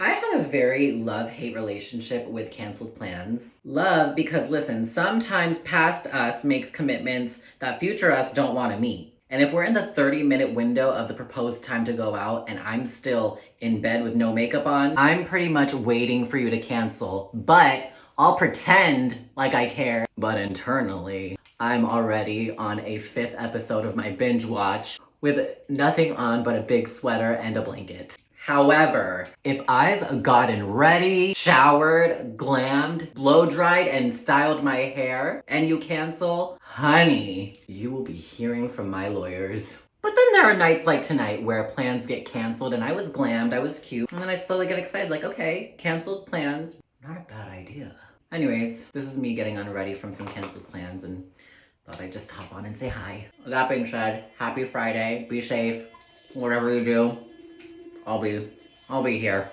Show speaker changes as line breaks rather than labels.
I have a very love-hate relationship with canceled plans. Love because, listen, sometimes past us makes commitments that future us don't want to meet. And if we're in the 30-minute window of the proposed time to go out and I'm still in bed with no makeup on, I'm pretty much waiting for you to cancel. But I'll pretend like I care. But internally, I'm already on a 5th episode of my binge watch with nothing on but a big sweater and a blanket. However, if I've gotten ready, showered, glammed, blow-dried, and styled my hair, and you cancel, honey, you will be hearing from my lawyers. But then there are nights like tonight where plans get canceled and I was glammed, I was cute, and then I slowly get excited like, okay, canceled plans, not a bad idea. Anyways, this is me getting unready from some canceled plans and thought I'd just hop on and say hi. That being said, happy Friday, be safe, whatever you do. I'll be here.